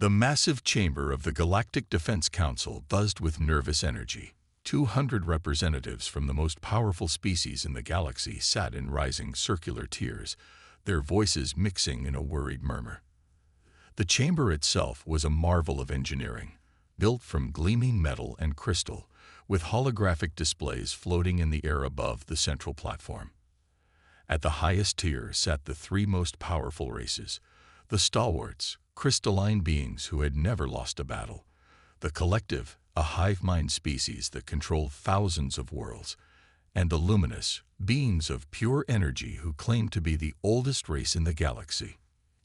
The massive chamber of the Galactic Defense Council buzzed with nervous energy. 200 representatives from the most powerful species in the galaxy sat in rising circular tiers, their voices mixing in a worried murmur. The chamber itself was a marvel of engineering, built from gleaming metal and crystal, with holographic displays floating in the air above the central platform. At the highest tier sat the three most powerful races: the stalwarts, crystalline beings who had never lost a battle; the collective, a hive-mind species that controlled thousands of worlds; and the luminous, beings of pure energy who claimed to be the oldest race in the galaxy.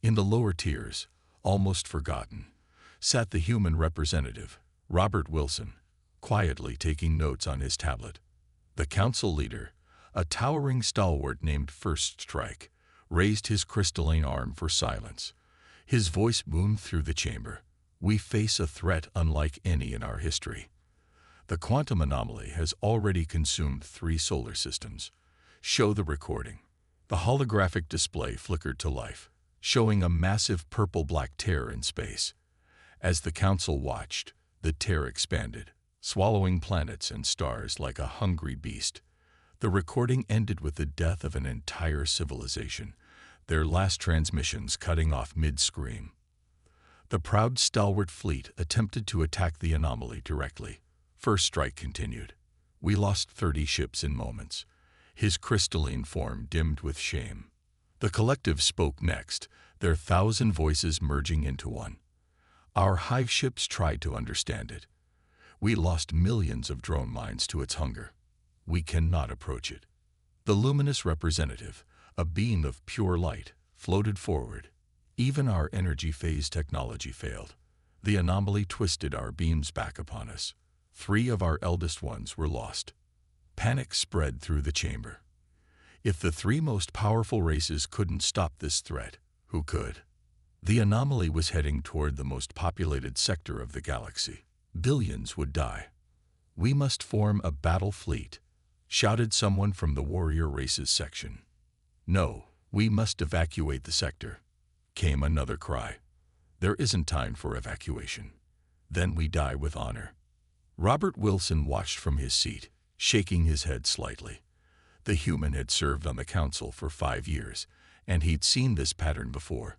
In the lower tiers, almost forgotten, sat the human representative, Robert Wilson, quietly taking notes on his tablet. The council leader, a towering stalwart named First Strike, raised his crystalline arm for silence. His voice boomed through the chamber. "We face a threat unlike any in our history. The quantum anomaly has already consumed 3 solar systems. Show the recording." The holographic display flickered to life, showing a massive purple-black tear in space. As the council watched, the tear expanded, swallowing planets and stars like a hungry beast. The recording ended with the death of an entire civilization, their last transmissions cutting off mid-scream. The proud stalwart fleet attempted to attack the anomaly directly. First Strike continued. "We lost 30 ships in moments." His crystalline form dimmed with shame. The collective spoke next, their 1,000 voices merging into one. "Our hive ships tried to understand it. We lost millions of drone minds to its hunger. We cannot approach it." The luminous representative, a being of pure light, floated forward. "Even our energy phase technology failed. The anomaly twisted our beams back upon us. 3 of our eldest ones were lost." Panic spread through the chamber. If the 3 most powerful races couldn't stop this threat, who could? The anomaly was heading toward the most populated sector of the galaxy. Billions would die. "We must form a battle fleet," shouted someone from the warrior races section. "No, we must evacuate the sector," came another cry. "There isn't time for evacuation. Then we die with honor." Robert Wilson watched from his seat, shaking his head slightly. The human had served on the council for 5 years, and he'd seen this pattern before.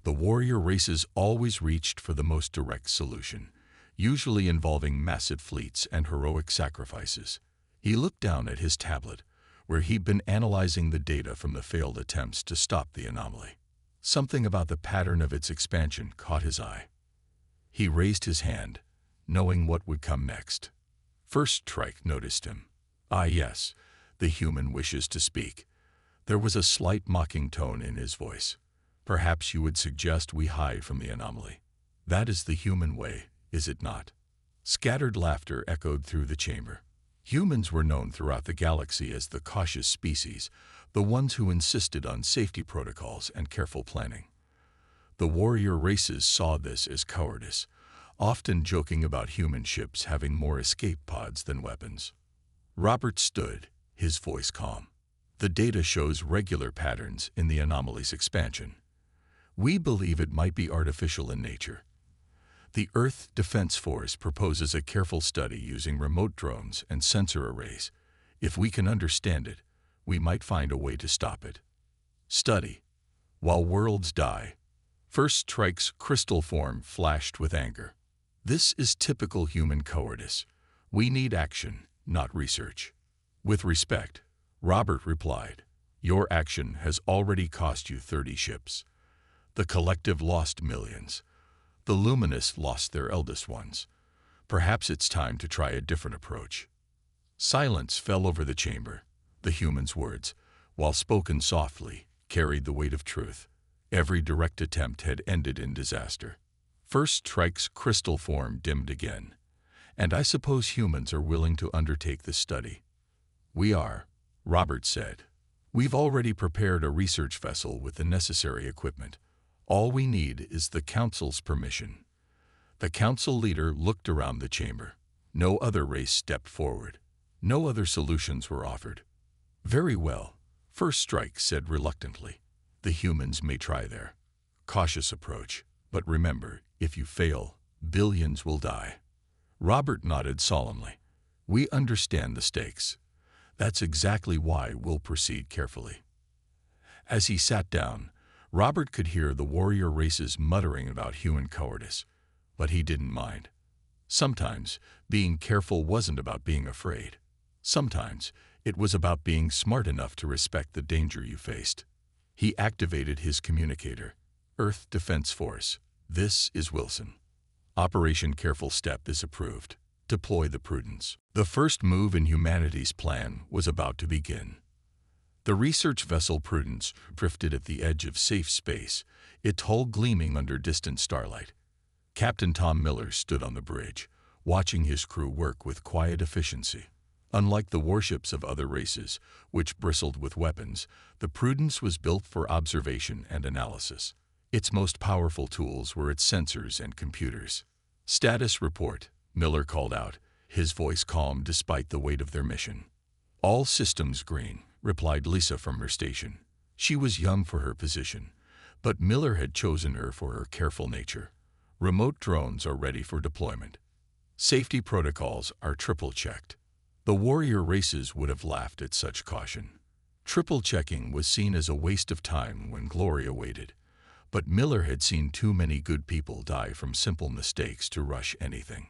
The warrior races always reached for the most direct solution, usually involving massive fleets and heroic sacrifices. He looked down at his tablet, where he'd been analyzing the data from the failed attempts to stop the anomaly. Something about the pattern of its expansion caught his eye. He raised his hand, knowing what would come next. First Strike noticed him. "Ah, yes, the human wishes to speak." There was a slight mocking tone in his voice. "Perhaps you would suggest we hide from the anomaly. That is the human way, is it not?" Scattered laughter echoed through the chamber. Humans were known throughout the galaxy as the cautious species, the ones who insisted on safety protocols and careful planning. The warrior races saw this as cowardice, often joking about human ships having more escape pods than weapons. Robert stood, his voice calm. "The data shows regular patterns in the anomaly's expansion. We believe it might be artificial in nature. The Earth Defense Force proposes a careful study using remote drones and sensor arrays. If we can understand it, we might find a way to stop it." Study. While worlds die. First Strike's crystal form flashed with anger. "This is typical human cowardice. We need action, not research." "With respect," Robert replied, "your action has already cost you 30 ships. The collective lost millions. The luminous lost their eldest ones. Perhaps it's time to try a different approach." Silence fell over the chamber. The human's words, while spoken softly, carried the weight of truth. Every direct attempt had ended in disaster. First Strike's crystal form dimmed again. "And I suppose humans are willing to undertake this study." "We are," Robert said. "We've already prepared a research vessel with the necessary equipment. All we need is the Council's permission." The Council leader looked around the chamber. No other race stepped forward. No other solutions were offered. "Very well," First Strike said reluctantly. "The humans may try their cautious approach, but remember, If you fail, billions will die. Robert nodded solemnly. We understand the stakes. That's exactly why we'll proceed carefully. As he sat down, Robert could hear the warrior races muttering about human cowardice, but he didn't mind. Sometimes, being careful wasn't about being afraid. Sometimes, it was about being smart enough to respect the danger you faced. He activated his communicator. Earth Defense Force. This is Wilson. Operation Careful Step is approved. Deploy the Prudence. The first move in humanity's plan was about to begin. The research vessel Prudence drifted at the edge of safe space, its hull gleaming under distant starlight. Captain Tom Miller stood on the bridge, watching his crew work with quiet efficiency. Unlike the warships of other races, which bristled with weapons, the Prudence was built for observation and analysis. Its most powerful tools were its sensors and computers. Status report, Miller called out, his voice calm despite the weight of their mission. All systems green, replied Lisa from her station. She was young for her position, but Miller had chosen her for her careful nature. Remote drones are ready for deployment. Safety protocols are triple-checked. The warrior races would have laughed at such caution. Triple-checking was seen as a waste of time when glory awaited, but Miller had seen too many good people die from simple mistakes to rush anything.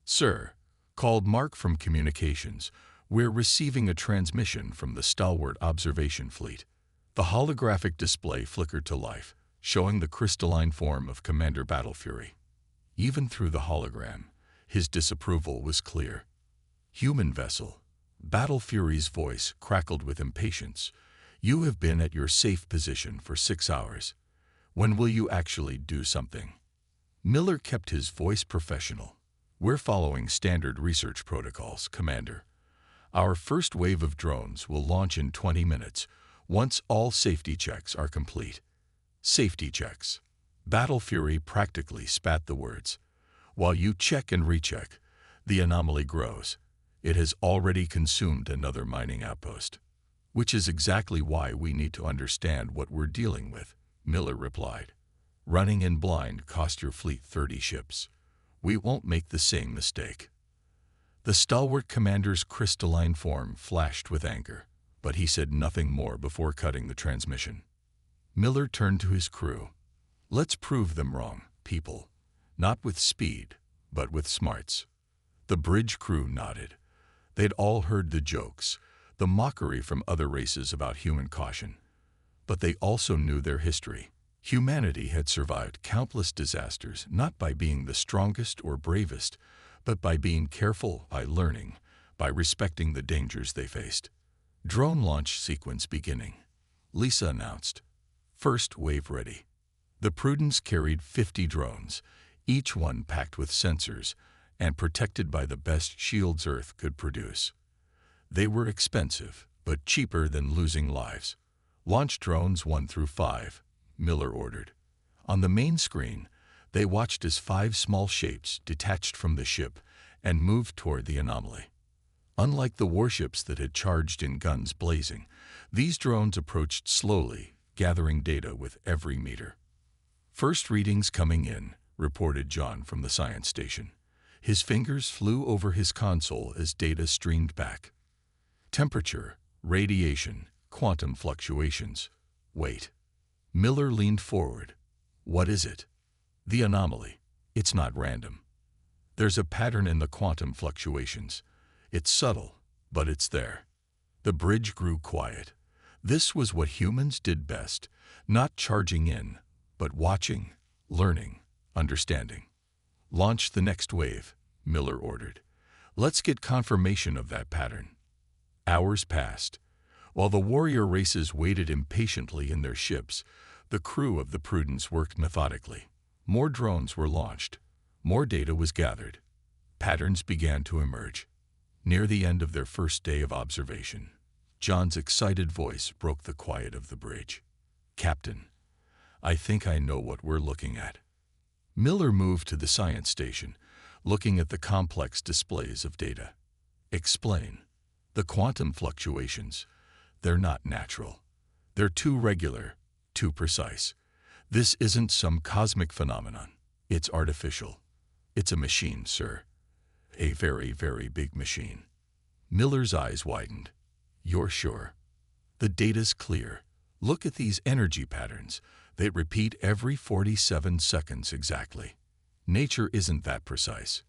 Sir, called Mark from communications, we're receiving a transmission from the stalwart observation fleet. The holographic display flickered to life, showing the crystalline form of Commander Battlefury. Even through the hologram, his disapproval was clear. Human vessel. Battlefury's voice crackled with impatience. You have been at your safe position for 6 hours. When will you actually do something? Miller kept his voice professional. We're following standard research protocols, Commander. Our first wave of drones will launch in 20 minutes, once all safety checks are complete. Safety checks. Battlefury practically spat the words. While you check and recheck, the anomaly grows. It has already consumed another mining outpost. Which is exactly why we need to understand what we're dealing with, Miller replied. Running in blind cost your fleet 30 ships. We won't make the same mistake. The stalwart commander's crystalline form flashed with anger, but he said nothing more before cutting the transmission. Miller turned to his crew. Let's prove them wrong, people. Not with speed, but with smarts. The bridge crew nodded. They'd all heard the jokes, the mockery from other races about human caution. But they also knew their history. Humanity had survived countless disasters not by being the strongest or bravest, but by being careful, by learning, by respecting the dangers they faced. Drone launch sequence beginning. Lisa announced. First wave ready. The Prudence carried 50 drones, each one packed with sensors and protected by the best shields Earth could produce. They were expensive, but cheaper than losing lives. Launch drones 1 through 5, Miller ordered. On the main screen, they watched as 5 small shapes detached from the ship and moved toward the anomaly. Unlike the warships that had charged in guns blazing, these drones approached slowly, gathering data with every meter. First readings coming in, reported John from the science station. His fingers flew over his console as data streamed back. Temperature, radiation, quantum fluctuations. Wait. Miller leaned forward. What is it? The anomaly. It's not random. There's a pattern in the quantum fluctuations. It's subtle, but it's there. The bridge grew quiet. This was what humans did best, not charging in, but watching, learning, understanding. Launch the next wave, Miller ordered. Let's get confirmation of that pattern. Hours passed. While the warrior races waited impatiently in their ships, the crew of the Prudence worked methodically. More drones were launched. More data was gathered. Patterns began to emerge. Near the end of their first day of observation, John's excited voice broke the quiet of the bridge. Captain, I think I know what we're looking at. Miller moved to the science station, looking at the complex displays of data. Explain. The quantum fluctuations. They're not natural. They're too regular, too precise. This isn't some cosmic phenomenon. It's artificial. It's a machine, sir. A very, very big machine. Miller's eyes widened. You're sure? The data's clear. Look at these energy patterns. They repeat every 47 seconds exactly. Nature isn't that precise.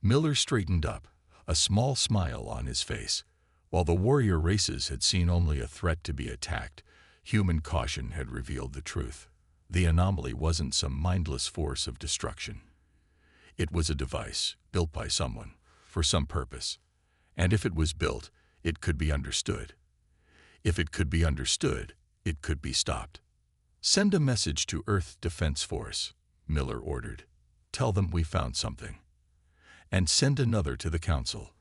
Miller straightened up, a small smile on his face. While the warrior races had seen only a threat to be attacked, human caution had revealed the truth. The anomaly wasn't some mindless force of destruction. It was a device built by someone, for some purpose. And if it was built, it could be understood. If it could be understood, it could be stopped. Send a message to Earth Defense Force, Miller ordered. Tell them we found something. And send another to the Council.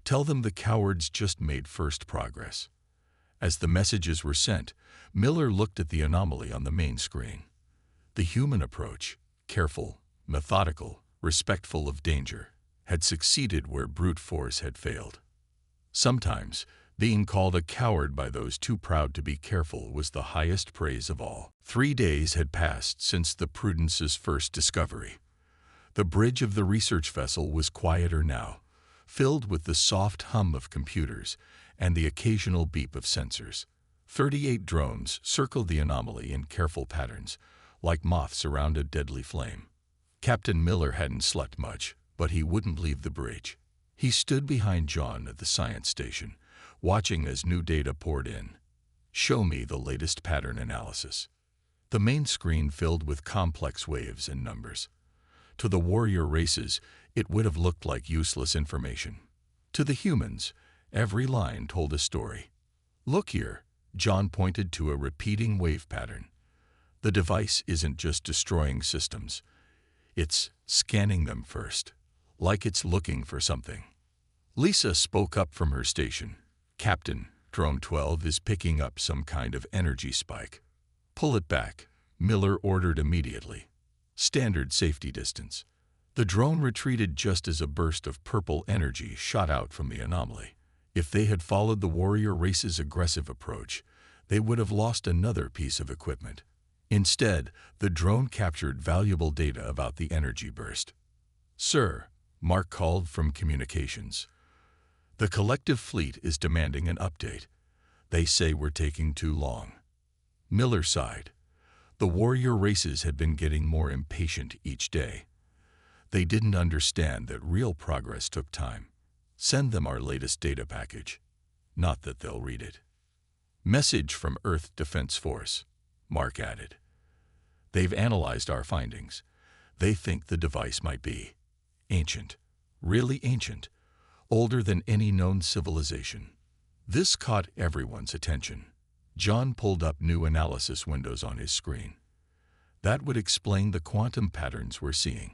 Tell them the cowards just made first progress. As the messages were sent, Miller looked at the anomaly on the main screen. The human approach, careful, methodical, respectful of danger, had succeeded where brute force had failed. Sometimes, being called a coward by those too proud to be careful was the highest praise of all. 3 days had passed since the Prudence's first discovery. The bridge of the research vessel was quieter now, filled with the soft hum of computers and the occasional beep of sensors. 38 drones circled the anomaly in careful patterns, like moths around a deadly flame. Captain Miller hadn't slept much, but he wouldn't leave the bridge. He stood behind John at the science station, watching as new data poured in. Show me the latest pattern analysis. The main screen filled with complex waves and numbers. To the warrior races, it would have looked like useless information. To the humans, every line told a story. Look here, John pointed to a repeating wave pattern. The device isn't just destroying systems. It's scanning them first, like it's looking for something. Lisa spoke up from her station. Captain, Drone 12 is picking up some kind of energy spike. Pull it back, Miller ordered immediately. Standard safety distance. The drone retreated just as a burst of purple energy shot out from the anomaly. If they had followed the warrior race's aggressive approach, they would have lost another piece of equipment. Instead, the drone captured valuable data about the energy burst. Sir, Mark called from communications. The collective fleet is demanding an update. They say we're taking too long. Miller sighed. The warrior races had been getting more impatient each day. They didn't understand that real progress took time. Send them our latest data package. Not that they'll read it. Message from Earth Defense Force, Mark added. They've analyzed our findings. They think the device might be ancient, really ancient, older than any known civilization. This caught everyone's attention. John pulled up new analysis windows on his screen. That would explain the quantum patterns we're seeing.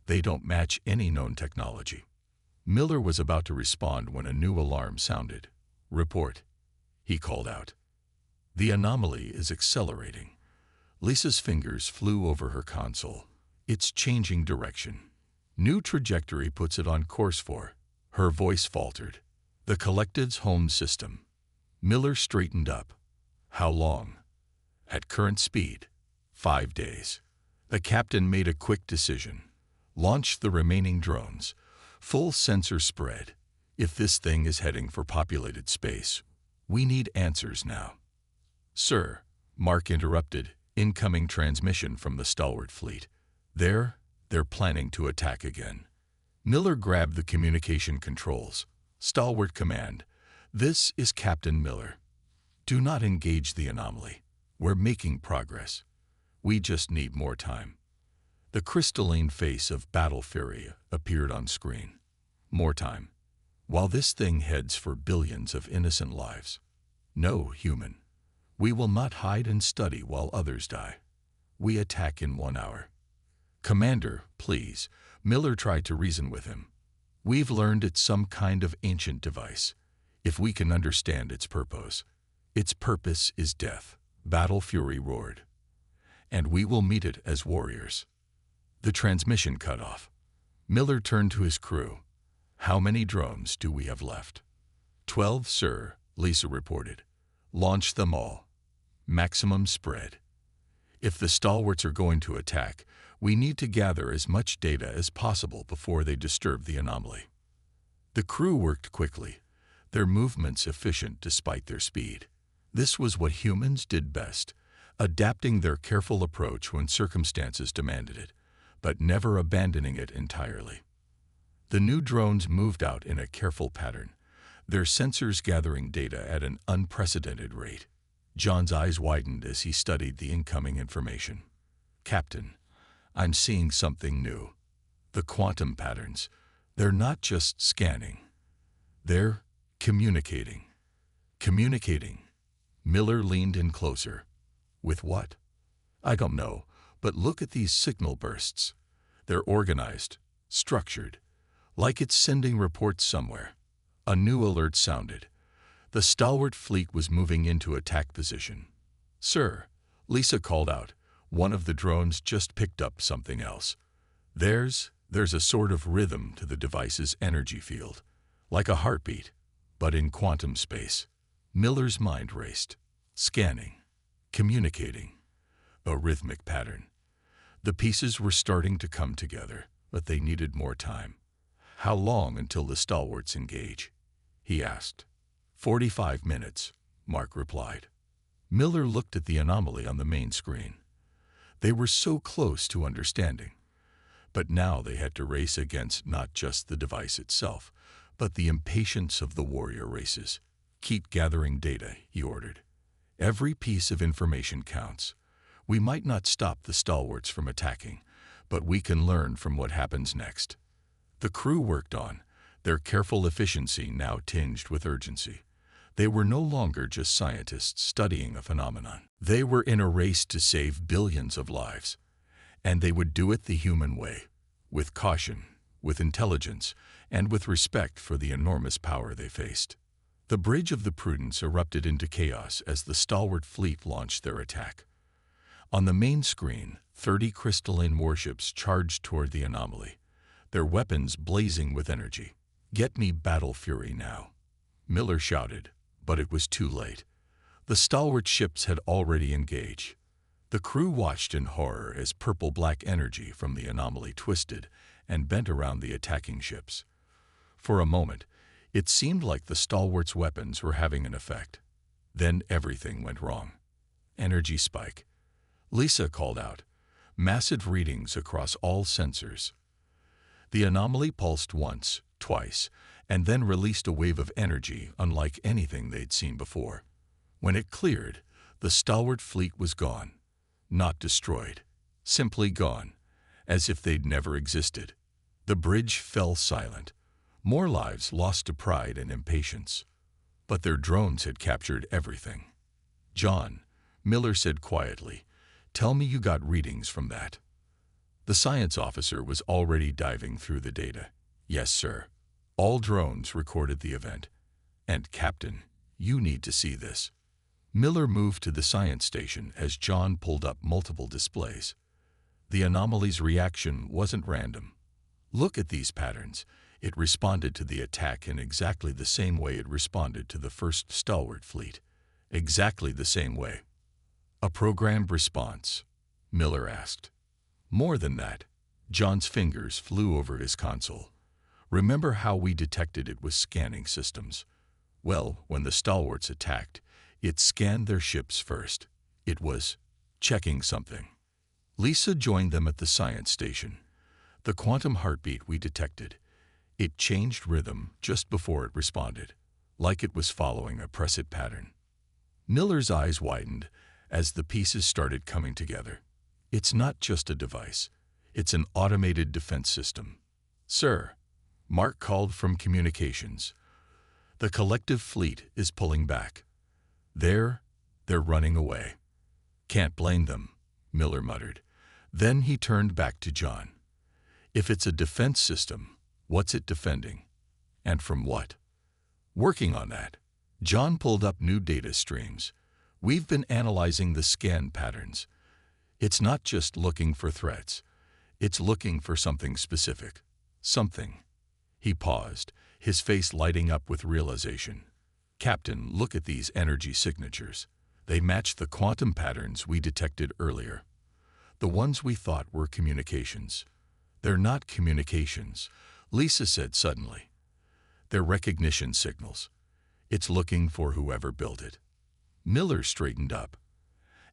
They don't match any known technology. Miller was about to respond when a new alarm sounded. Report, he called out. The anomaly is accelerating. Lisa's fingers flew over her console. It's changing direction. New trajectory puts it on course for. Her voice faltered. The collective's home system. Miller straightened up. How long? At current speed, 5 days. The captain made a quick decision. Launch the remaining drones. Full sensor spread. If this thing is heading for populated space, we need answers now. Sir, Mark interrupted. Incoming transmission from the stalwart fleet. They're planning to attack again. Miller grabbed the communication controls. Stalwart command. This is Captain Miller. Do not engage the anomaly. We're making progress. We just need more time. The crystalline face of Battle Fury appeared on screen. More time. While this thing heads for billions of innocent lives. No, human. We will not hide and study while others die. We attack in 1 hour. Commander, please. Miller tried to reason with him. We've learned it's some kind of ancient device. If we can understand its purpose is death. Battle Fury roared. And we will meet it as warriors. The transmission cut off. Miller turned to his crew. How many drones do we have left? 12, sir, Lisa reported. Launch them all. Maximum spread. If the stalwarts are going to attack, We need to gather as much data as possible before they disturb the anomaly." The crew worked quickly, their movements efficient despite their speed. This was what humans did best, adapting their careful approach when circumstances demanded it, but never abandoning it entirely. The new drones moved out in a careful pattern, their sensors gathering data at an unprecedented rate. John's eyes widened as he studied the incoming information. "Captain, I'm seeing something new. The quantum patterns. They're not just scanning. They're communicating. Communicating." Miller leaned in closer. "With what?" "I don't know, but look at these signal bursts. They're organized, structured, like it's sending reports somewhere." A new alert sounded. The stalwart fleet was moving into attack position. "Sir," Lisa called out, "one of the drones just picked up something else. There's a sort of rhythm to the device's energy field, like a heartbeat, but in quantum space." Miller's mind raced. Scanning, communicating, a rhythmic pattern. The pieces were starting to come together, but they needed more time. "How long until the stalwarts engage?" he asked. 45 minutes, Mark replied. Miller looked at the anomaly on the main screen. They were so close to understanding. But now they had to race against not just the device itself, but the impatience of the warrior races. "Keep gathering data," he ordered. "Every piece of information counts. We might not stop the stalwarts from attacking, but we can learn from what happens next." The crew worked on, their careful efficiency now tinged with urgency. They were no longer just scientists studying a phenomenon. They were in a race to save billions of lives. And they would do it the human way, with caution, with intelligence, and with respect for the enormous power they faced. The bridge of the Prudence erupted into chaos as the stalwart fleet launched their attack. On the main screen, 30 crystalline warships charged toward the anomaly, their weapons blazing with energy. "Get me battle fury now," Miller shouted, but it was too late. The stalwart ships had already engaged. The crew watched in horror as purple-black energy from the anomaly twisted and bent around the attacking ships. For a moment, it seemed like the stalwarts' weapons were having an effect. Then everything went wrong. Energy spike. Lisa called out. Massive readings across all sensors. The anomaly pulsed once, twice, and then released a wave of energy unlike anything they'd seen before. When it cleared, the stalwart fleet was gone. Not destroyed. Simply gone, as if they'd never existed. The bridge fell silent. More lives lost to pride and impatience. But their drones had captured everything. "John," Miller said quietly, "tell me you got readings from that." The science officer was already diving through the data. "Yes, sir. All drones recorded the event. And, Captain, you need to see this." Miller moved to the science station as John pulled up multiple displays. The anomaly's reaction wasn't random. "Look at these patterns." It responded to the attack in exactly the same way it responded to the first stalwart fleet. Exactly the same way. "A programmed response?" Miller asked. "More than that." John's fingers flew over his console. "Remember how we detected it with scanning systems? Well, when the stalwarts attacked, it scanned their ships first. It was checking something." Lisa joined them at the science station. "The quantum heartbeat we detected. It changed rhythm just before it responded, like it was following a preset pattern." Miller's eyes widened as the pieces started coming together. "It's not just a device. It's an automated defense system." "Sir," Mark called from communications, "the collective fleet is pulling back. They're running away." "Can't blame them," Miller muttered. Then he turned back to John. "If it's a defense system, what's it defending? And from what?" "Working on that." John pulled up new data streams. "We've been analyzing the scan patterns. It's not just looking for threats. It's looking for something specific. Something." He paused, his face lighting up with realization. "Captain, look at these energy signatures. They match the quantum patterns we detected earlier. The ones we thought were communications. They're not communications, Lisa said suddenly. They're recognition signals. It's looking for whoever built it. Miller straightened up.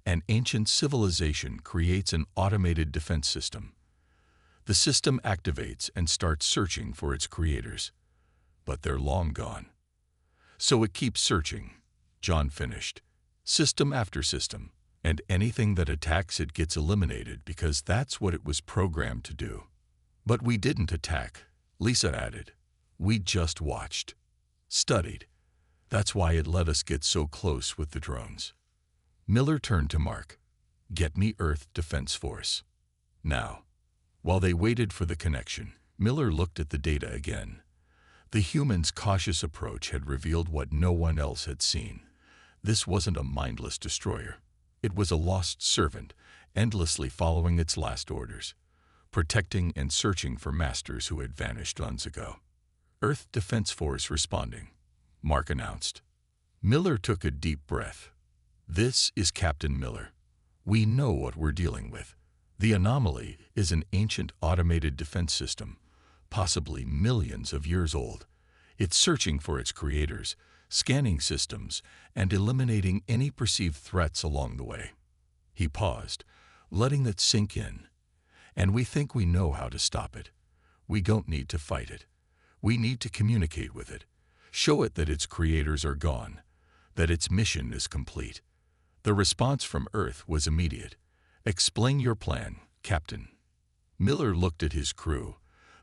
An ancient civilization creates an automated defense system. The system activates and starts searching for its creators. But they're long gone. So it keeps searching, John finished. System after system, and anything that attacks it gets eliminated because that's what it was programmed to do. But we didn't attack, Lisa added. We just watched. Studied. That's why it let us get so close with the drones. Miller turned to Mark. Get me Earth Defense Force. Now. While they waited for the connection, Miller looked at the data again. The humans' cautious approach had revealed what no one else had seen. This wasn't a mindless destroyer. It was a lost servant, endlessly following its last orders, protecting and searching for masters who had vanished months ago. Earth Defense Force responding, Mark announced. Miller took a deep breath. This is Captain Miller. We know what we're dealing with. The anomaly is an ancient automated defense system, possibly millions of years old. It's searching for its creators, scanning systems, and eliminating any perceived threats along the way. He paused, letting that sink in. And we think we know how to stop it. We don't need to fight it. We need to communicate with it, show it that its creators are gone, that its mission is complete. The response from Earth was immediate. Explain your plan, Captain. Miller looked at his crew,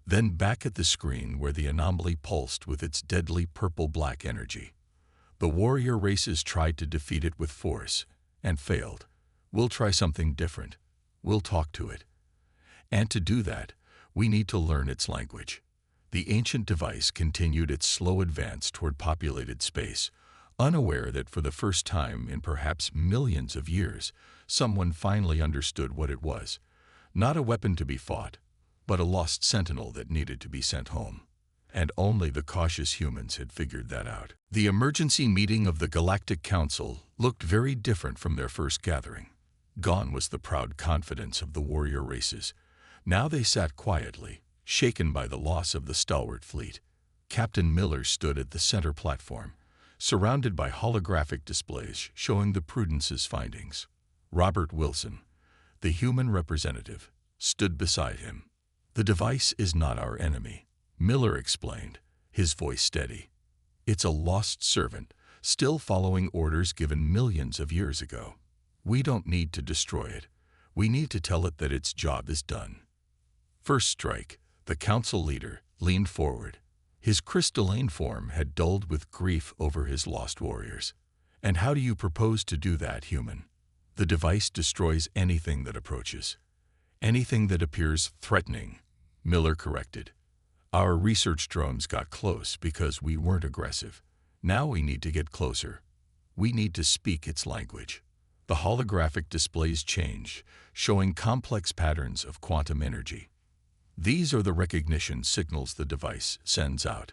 then back at the screen where the anomaly pulsed with its deadly purple-black energy. The warrior races tried to defeat it with force, and failed. We'll try something different. We'll talk to it. And to do that, we need to learn its language. The ancient device continued its slow advance toward populated space, unaware that for the first time in perhaps millions of years, someone finally understood what it was. Not a weapon to be fought, but a lost sentinel that needed to be sent home. And only the cautious humans had figured that out. The emergency meeting of the Galactic Council looked very different from their first gathering. Gone was the proud confidence of the warrior races. Now they sat quietly, shaken by the loss of the stalwart fleet. Captain Miller stood at the center platform, surrounded by holographic displays showing the Prudence's findings. Robert Wilson, the human representative, stood beside him. The device is not our enemy, Miller explained, his voice steady. It's a lost servant, still following orders given millions of years ago. We don't need to destroy it. We need to tell it that its job is done. First Strike, the council leader, leaned forward. His crystalline form had dulled with grief over his lost warriors. And how do you propose to do that, human? The device destroys anything that approaches. Anything that appears threatening, Miller corrected. Our research drones got close because we weren't aggressive. Now we need to get closer. We need to speak its language. The holographic displays change, showing complex patterns of quantum energy. These are the recognition signals the device sends out.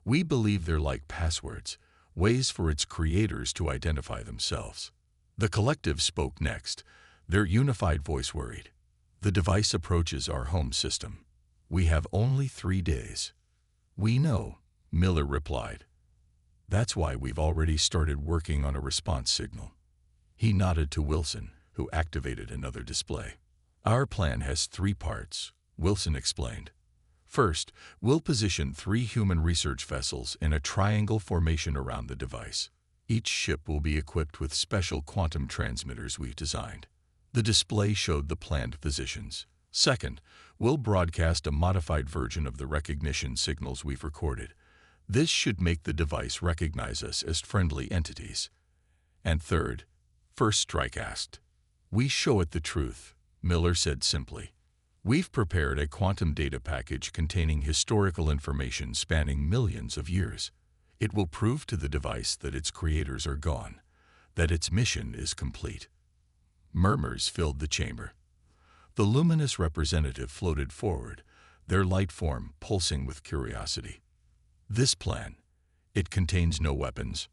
We believe they're like passwords, ways for its creators to identify themselves. The collective spoke next, their unified voice worried. The device approaches our home system. We have only 3 days. We know, Miller replied. That's why we've already started working on a response signal. He nodded to Wilson, who activated another display. Our plan has 3 parts, Wilson explained. First, we'll position 3 human research vessels in a triangle formation around the device. Each ship will be equipped with special quantum transmitters we've designed. The display showed the planned positions. Second, we'll broadcast a modified version of the recognition signals we've recorded. This should make the device recognize us as friendly entities. And third, First Strike asked. We show it the truth, Miller said simply. We've prepared a quantum data package containing historical information spanning millions of years. It will prove to the device that its creators are gone, that its mission is complete. Murmurs filled the chamber. The luminous representative floated forward, their light form pulsing with curiosity. This plan, it contains no weapons,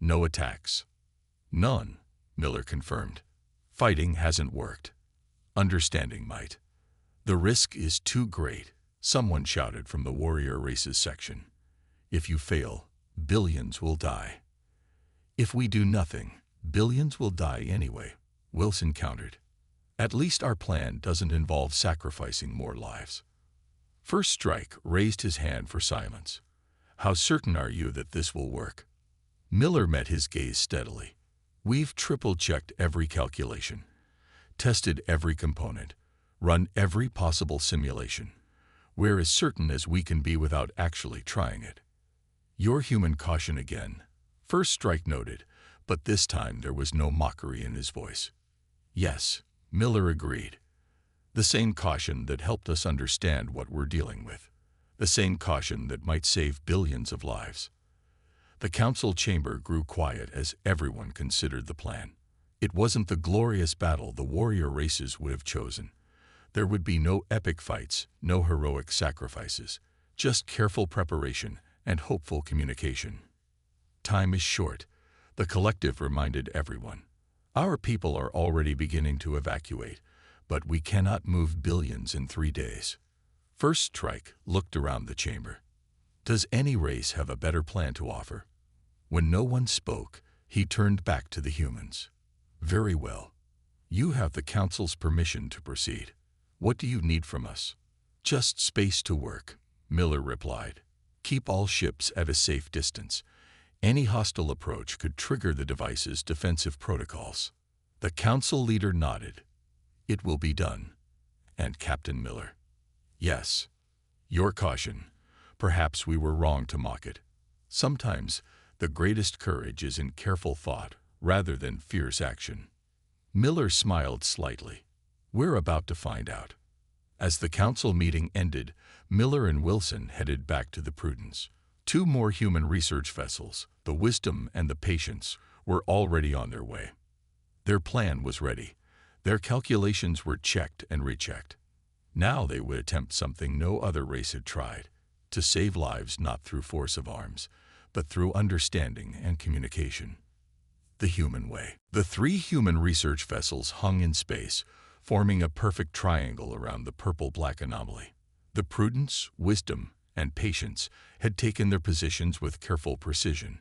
no attacks. None, Miller confirmed. Fighting hasn't worked. Understanding might. The risk is too great, someone shouted from the warrior races section. If you fail, billions will die. If we do nothing, billions will die anyway, Wilson countered. At least our plan doesn't involve sacrificing more lives. First Strike raised his hand for silence. How certain are you that this will work? Miller met his gaze steadily. We've triple-checked every calculation, tested every component, run every possible simulation. We're as certain as we can be without actually trying it. Your human caution again, First Strike noted, but this time there was no mockery in his voice. Yes, Miller agreed. The same caution that helped us understand what we're dealing with. The same caution that might save billions of lives. The council chamber grew quiet as everyone considered the plan. It wasn't the glorious battle the warrior races would have chosen. There would be no epic fights, no heroic sacrifices, just careful preparation and hopeful communication. Time is short, the collective reminded everyone. Our people are already beginning to evacuate, but we cannot move billions in 3 days. First Strike looked around the chamber. Does any race have a better plan to offer? When no one spoke, he turned back to the humans. Very well. You have the council's permission to proceed. What do you need from us? Just space to work, Miller replied. Keep all ships at a safe distance. Any hostile approach could trigger the device's defensive protocols. The council leader nodded. It will be done. And Captain Miller. Yes. Your caution. Perhaps we were wrong to mock it. Sometimes the greatest courage is in careful thought rather than fierce action. Miller smiled slightly. We're about to find out. As the council meeting ended, Miller and Wilson headed back to the Prudence. 2 more human research vessels, the Wisdom and the Patience, were already on their way. Their plan was ready. Their calculations were checked and rechecked. Now they would attempt something no other race had tried, to save lives not through force of arms, but through understanding and communication. The human way. The 3 human research vessels hung in space, forming a perfect triangle around the purple-black anomaly. The Prudence, Wisdom, and Patience had taken their positions with careful precision,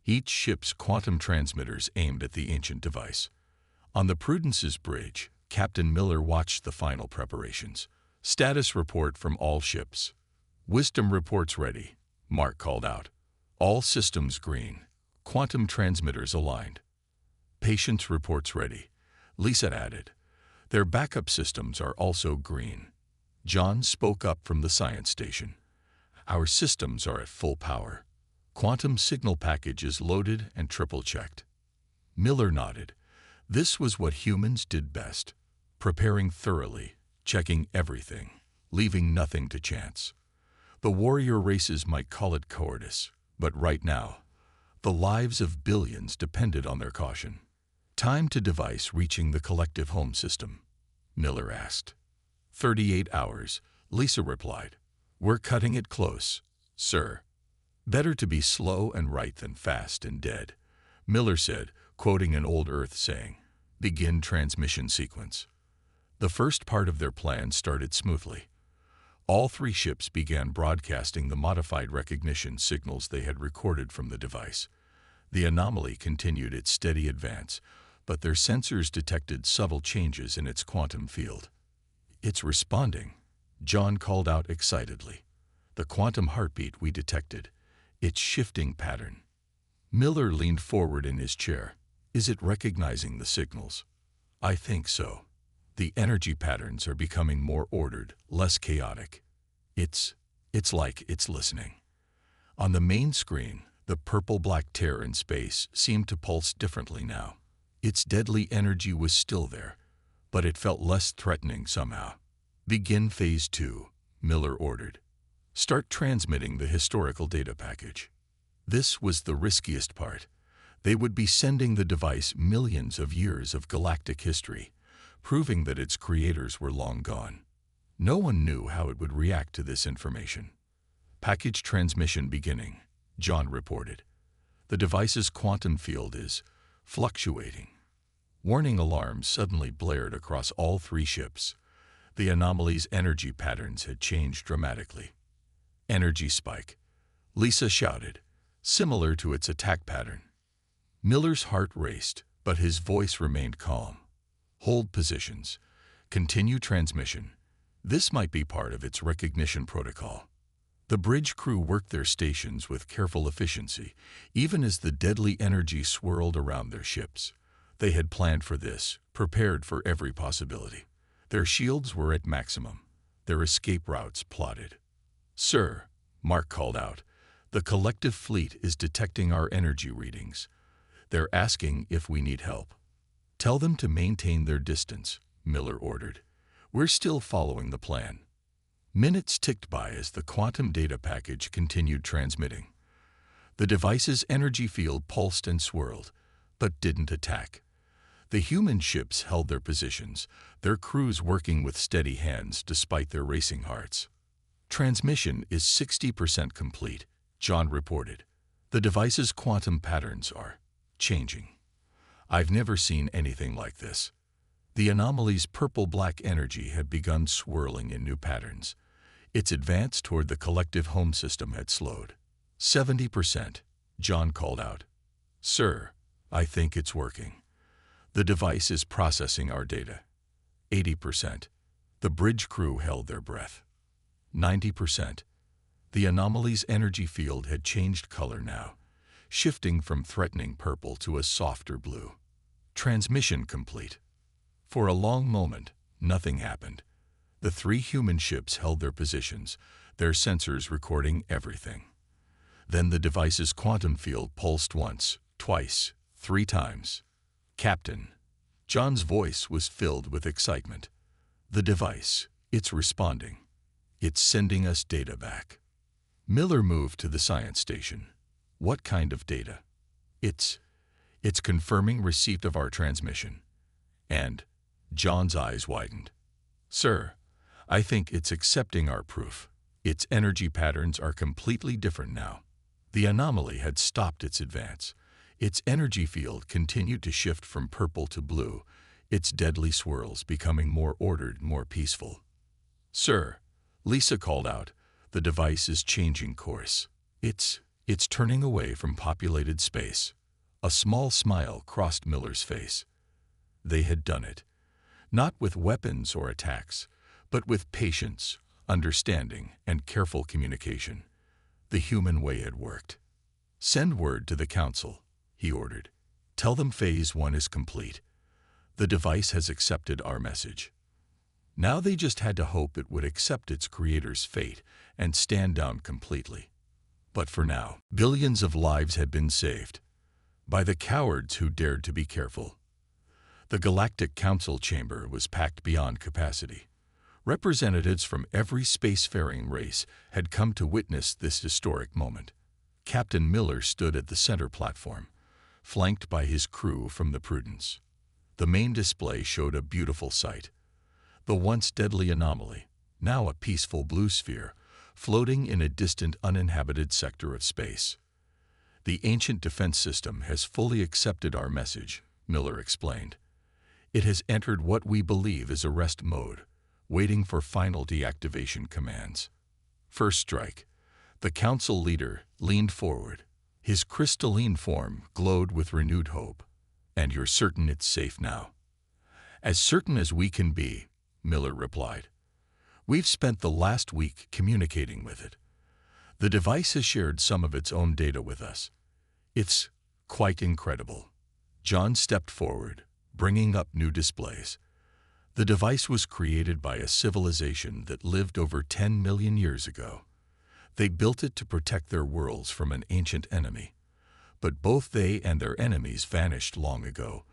each ship's quantum transmitters aimed at the ancient device. On the Prudence's bridge, Captain Miller watched the final preparations. Status report from all ships. Wisdom reports ready, Mark called out. All systems green. Quantum transmitters aligned. Patience reports ready, Lisa added. Their backup systems are also green. John spoke up from the science station. Our systems are at full power. Quantum signal package is loaded and triple-checked. Miller nodded. This was what humans did best. Preparing thoroughly, checking everything, leaving nothing to chance. The warrior races might call it cowardice, but right now, the lives of billions depended on their caution. Time to device reaching the collective home system, Miller asked. 38 hours, Lisa replied. We're cutting it close, sir. Better to be slow and right than fast and dead, Miller said, quoting an old Earth saying. Begin transmission sequence. The first part of their plan started smoothly. All 3 ships began broadcasting the modified recognition signals they had recorded from the device. The anomaly continued its steady advance, but their sensors detected subtle changes in its quantum field. It's responding, John called out excitedly. The quantum heartbeat we detected. Its shifting pattern. Miller leaned forward in his chair. Is it recognizing the signals? I think so. The energy patterns are becoming more ordered, less chaotic. It's like it's listening. On the main screen, the purple-black tear in space seemed to pulse differently now. Its deadly energy was still there, but it felt less threatening somehow. Begin Phase 2, Miller ordered. Start transmitting the historical data package. This was the riskiest part. They would be sending the device millions of years of galactic history, proving that its creators were long gone. No one knew how it would react to this information. Package transmission beginning, John reported. The device's quantum field is fluctuating. Warning alarms suddenly blared across all three ships. The anomaly's energy patterns had changed dramatically. Energy spike, Lisa shouted, similar to its attack pattern. Miller's heart raced, but his voice remained calm. Hold positions. Continue transmission. This might be part of its recognition protocol. The bridge crew worked their stations with careful efficiency, even as the deadly energy swirled around their ships. They had planned for this, prepared for every possibility. Their shields were at maximum, their escape routes plotted. "Sir," Mark called out, "the collective fleet is detecting our energy readings. They're asking if we need help." "Tell them to maintain their distance," Miller ordered. "We're still following the plan." Minutes ticked by as the quantum data package continued transmitting. The device's energy field pulsed and swirled, but didn't attack. The human ships held their positions, their crews working with steady hands despite their racing hearts. "Transmission is 60% complete," John reported. "The device's quantum patterns are changing. I've never seen anything like this." The anomaly's purple-black energy had begun swirling in new patterns. Its advance toward the collective home system had slowed. 70%, John called out. "Sir, I think it's working. The device is processing our data." 80%. The bridge crew held their breath. 90%. The anomaly's energy field had changed color now, shifting from threatening purple to a softer blue. Transmission complete. For a long moment, nothing happened. The three human ships held their positions, their sensors recording everything. Then the device's quantum field pulsed once, twice, 3 times. "Captain." John's voice was filled with excitement. "The device, it's responding. It's sending us data back." Miller moved to the science station. "What kind of data?" It's confirming receipt of our transmission." And John's eyes widened. "Sir, I think it's accepting our proof. Its energy patterns are completely different now." The anomaly had stopped its advance. Its energy field continued to shift from purple to blue, its deadly swirls becoming more ordered, more peaceful. "Sir," Lisa called out, "the device is changing course. It's turning away from populated space." A small smile crossed Miller's face. They had done it. Not with weapons or attacks, but with patience, understanding, and careful communication. The human way had worked. "Send word to the Council," he ordered. "Tell them Phase 1 is complete. The device has accepted our message." Now they just had to hope it would accept its creator's fate and stand down completely. But for now, billions of lives had been saved. By the cowards who dared to be careful. The Galactic Council chamber was packed beyond capacity. Representatives from every spacefaring race had come to witness this historic moment. Captain Miller stood at the center platform, flanked by his crew from the Prudence. The main display showed a beautiful sight. The once deadly anomaly, now a peaceful blue sphere, floating in a distant uninhabited sector of space. "The ancient defense system has fully accepted our message," Miller explained. "It has entered what we believe is arrest mode, waiting for final deactivation commands." First strike. The council leader leaned forward. His crystalline form glowed with renewed hope. "And you're certain it's safe now?" "As certain as we can be," Miller replied. "We've spent the last week communicating with it. The device has shared some of its own data with us. It's quite incredible." John stepped forward, bringing up new displays. The device was created by a civilization that lived over 10 million years ago. They built it to protect their worlds from an ancient enemy. But both they and their enemies vanished long ago,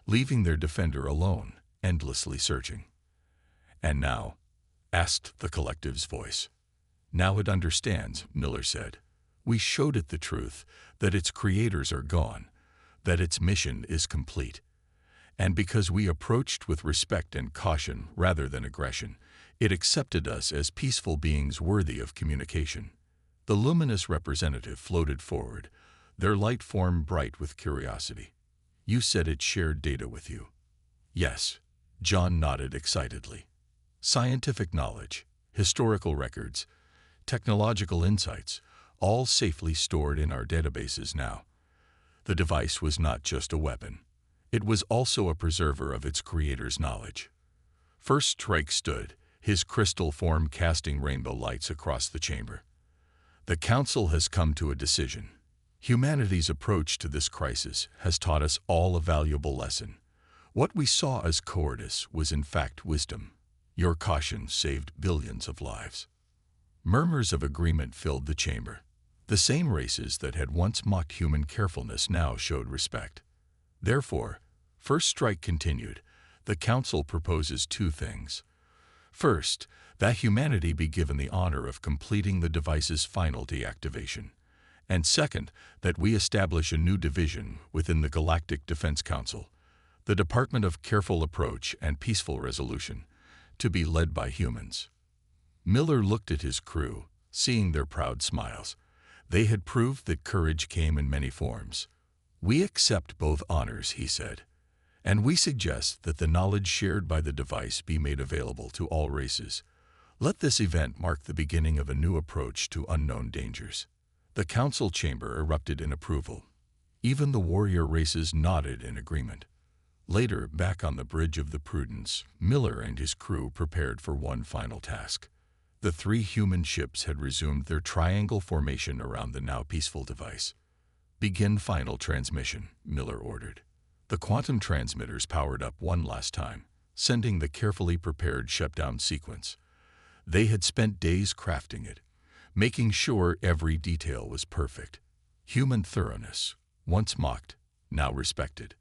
leaving their defender alone, endlessly searching. "And now?" asked the collective's voice. "Now it understands," Miller said. "We showed it the truth, that its creators are gone, that its mission is complete. And because we approached with respect and caution rather than aggression, it accepted us as peaceful beings worthy of communication." The luminous representative floated forward, their light form bright with curiosity. "You said it shared data with you. Yes, John nodded excitedly. Scientific knowledge, historical records, technological insights, all safely stored in our databases now. The device was not just a weapon. It was also a preserver of its creator's knowledge. First Strike stood, his crystal form casting rainbow lights across the chamber. The Council has come to a decision. Humanity's approach to this crisis has taught us all a valuable lesson. What we saw as cowardice was in fact wisdom. Your caution saved billions of lives. Murmurs of agreement filled the chamber. The same races that had once mocked human carefulness now showed respect. Therefore, First Strike continued. The Council proposes two things. First, that humanity be given the honor of completing the device's final deactivation. And second, that we establish a new division within the Galactic Defense Council, the Department of Careful Approach and Peaceful Resolution, to be led by humans. Miller looked at his crew, seeing their proud smiles. They had proved that courage came in many forms. We accept both honors, he said, and we suggest that the knowledge shared by the device be made available to all races. Let this event mark the beginning of a new approach to unknown dangers. The council chamber erupted in approval. Even the warrior races nodded in agreement. Later, back on the bridge of the Prudence, Miller and his crew prepared for one final task. The three human ships had resumed their triangle formation around the now peaceful device. Begin final transmission, Miller ordered. The quantum transmitters powered up one last time, sending the carefully prepared shutdown sequence. They had spent days crafting it, making sure every detail was perfect. Human thoroughness, once mocked, now respected.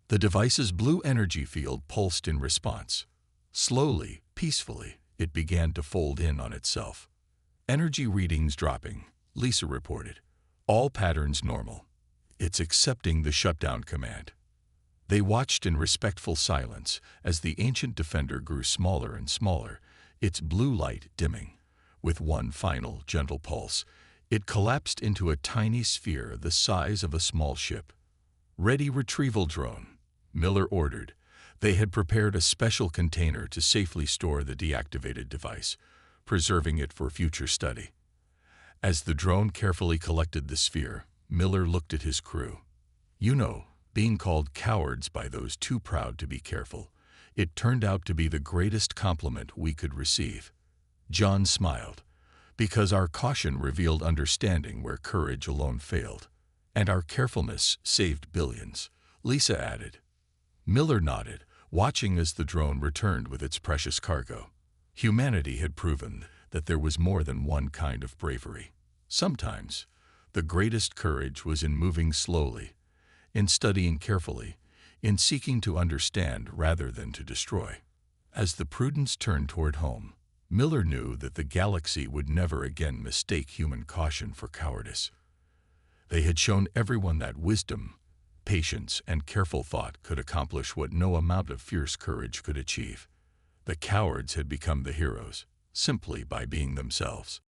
The device's blue energy field pulsed in response. Slowly, peacefully, it began to fold in on itself. Energy readings dropping, Lisa reported. All patterns normal. It's accepting the shutdown command. They watched in respectful silence as the ancient defender grew smaller and smaller, its blue light dimming. With one final, gentle pulse, it collapsed into a tiny sphere the size of a small ship. Ready retrieval drone, Miller ordered. They had prepared a special container to safely store the deactivated device, preserving it for future study. As the drone carefully collected the sphere, Miller looked at his crew. You know, being called cowards by those too proud to be careful, it turned out to be the greatest compliment we could receive. John smiled, because our caution revealed understanding where courage alone failed, and our carefulness saved billions, Lisa added. Miller nodded, watching as the drone returned with its precious cargo. Humanity had proven that there was more than one kind of bravery. Sometimes, the greatest courage was in moving slowly, in studying carefully, in seeking to understand rather than to destroy. As the Prudence turned toward home, Miller knew that the galaxy would never again mistake human caution for cowardice. They had shown everyone that wisdom, patience, and careful thought could accomplish what no amount of fierce courage could achieve. The cowards had become the heroes, simply by being themselves.